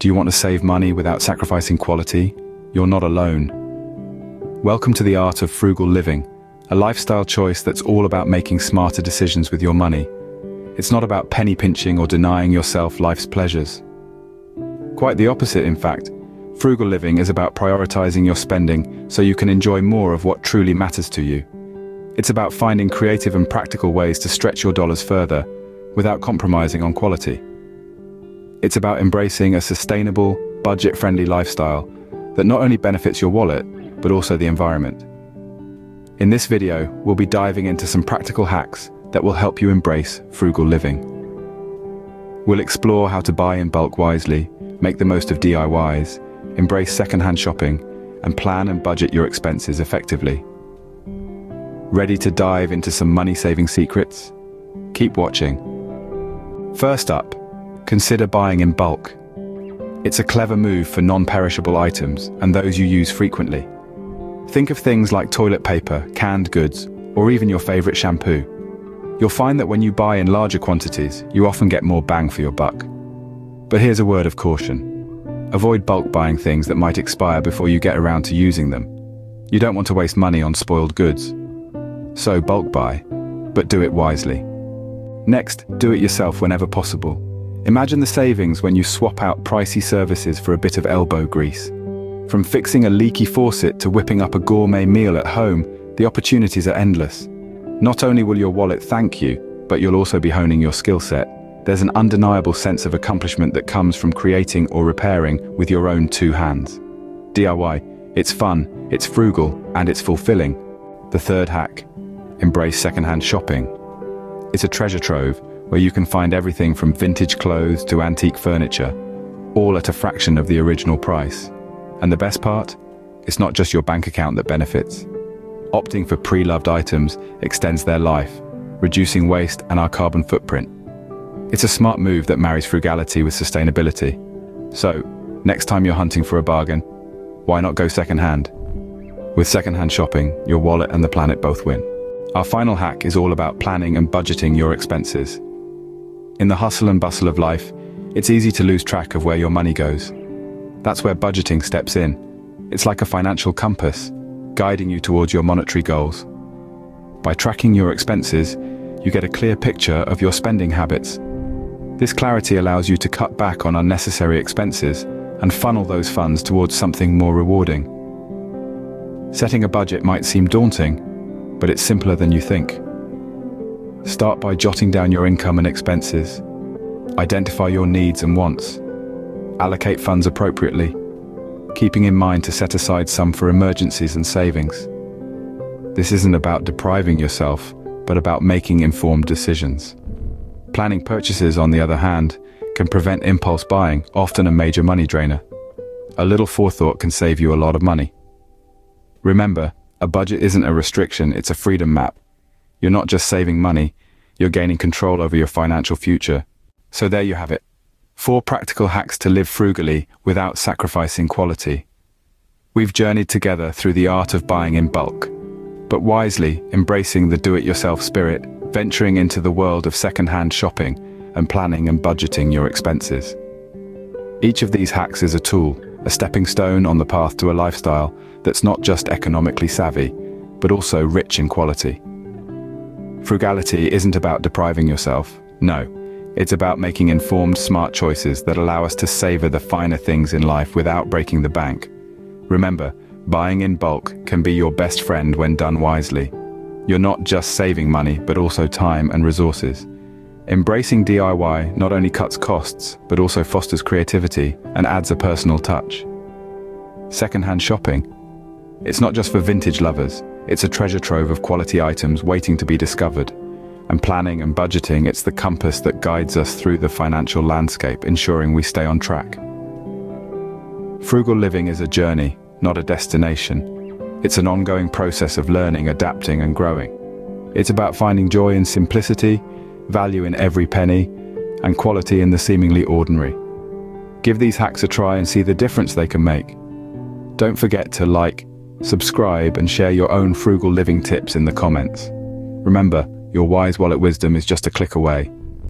Do you want to save money without sacrificing quality? You're not alone. Welcome to the art of frugal living, a lifestyle choice that's all about making smarter decisions with your money. It's not about penny pinching or denying yourself life's pleasures. Quite the opposite, in fact. Frugal living is about prioritizing your spending so you can enjoy more of what truly matters to you. It's about finding creative and practical ways to stretch your dollars further without compromising on quality. It's about embracing a sustainable, budget-friendly lifestyle that not only benefits your wallet, but also the environment. In this video, we'll be diving into some practical hacks that will help you embrace frugal living. We'll explore how to buy in bulk wisely, make the most of DIYs, embrace secondhand shopping, and plan and budget your expenses effectively. Ready to dive into some money-saving secrets? Keep watching. First up, consider buying in bulk. It's a clever move for non-perishable items and those you use frequently. Think of things like toilet paper, canned goods, or even your favorite shampoo. You'll find that when you buy in larger quantities, you often get more bang for your buck. But here's a word of caution. Avoid bulk buying things that might expire before you get around to using them. You don't want to waste money on spoiled goods. So bulk buy, but do it wisely. Next, do it yourself whenever possible. Imagine the savings when you swap out pricey services for a bit of elbow grease. From fixing a leaky faucet to whipping up a gourmet meal at home, the opportunities are endless. Not only will your wallet thank you, but you'll also be honing your skill set. There's an undeniable sense of accomplishment that comes from creating or repairing with your own two hands. DIY, it's fun, it's frugal, and it's fulfilling. The third hack, embrace secondhand shopping. It's a treasure trove where you can find everything from vintage clothes to antique furniture, all at a fraction of the original price. And the best part? It's not just your bank account that benefits. Opting for pre-loved items extends their life, reducing waste and our carbon footprint. It's a smart move that marries frugality with sustainability. So, next time you're hunting for a bargain, why not go secondhand? With secondhand shopping, your wallet and the planet both win. Our final hack is all about planning and budgeting your expenses. In the hustle and bustle of life, it's easy to lose track of where your money goes. That's where budgeting steps in. It's like a financial compass, guiding you towards your monetary goals. By tracking your expenses, you get a clear picture of your spending habits. This clarity allows you to cut back on unnecessary expenses and funnel those funds towards something more rewarding. Setting a budget might seem daunting, but it's simpler than you think. Start by jotting down your income and expenses. Identify your needs and wants. Allocate funds appropriately, keeping in mind to set aside some for emergencies and savings. This isn't about depriving yourself, but about making informed decisions. Planning purchases, on the other hand, can prevent impulse buying, often a major money drainer. A little forethought can save you a lot of money. Remember, a budget isn't a restriction, it's a freedom map. You're not just saving money, you're gaining control over your financial future. So there you have it. 4 practical hacks to live frugally without sacrificing quality. We've journeyed together through the art of buying in bulk, but wisely embracing the do-it-yourself spirit, venturing into the world of second-hand shopping and planning and budgeting your expenses. Each of these hacks is a tool, a stepping stone on the path to a lifestyle that's not just economically savvy, but also rich in quality. Frugality isn't about depriving yourself, no. It's about making informed, smart choices that allow us to savor the finer things in life without breaking the bank. Remember, buying in bulk can be your best friend when done wisely. You're not just saving money, but also time and resources. Embracing DIY not only cuts costs, but also fosters creativity and adds a personal touch. Secondhand shopping. It's not just for vintage lovers, it's a treasure trove of quality items waiting to be discovered. And planning and budgeting, it's the compass that guides us through the financial landscape, ensuring we stay on track. Frugal living is a journey, not a destination. It's an ongoing process of learning, adapting, and growing. It's about finding joy in simplicity, value in every penny, and quality in the seemingly ordinary. Give these hacks a try and see the difference they can make. Don't forget to like, subscribe, and share your own frugal living tips in the comments. Remember, your wise wallet wisdom is just a click away.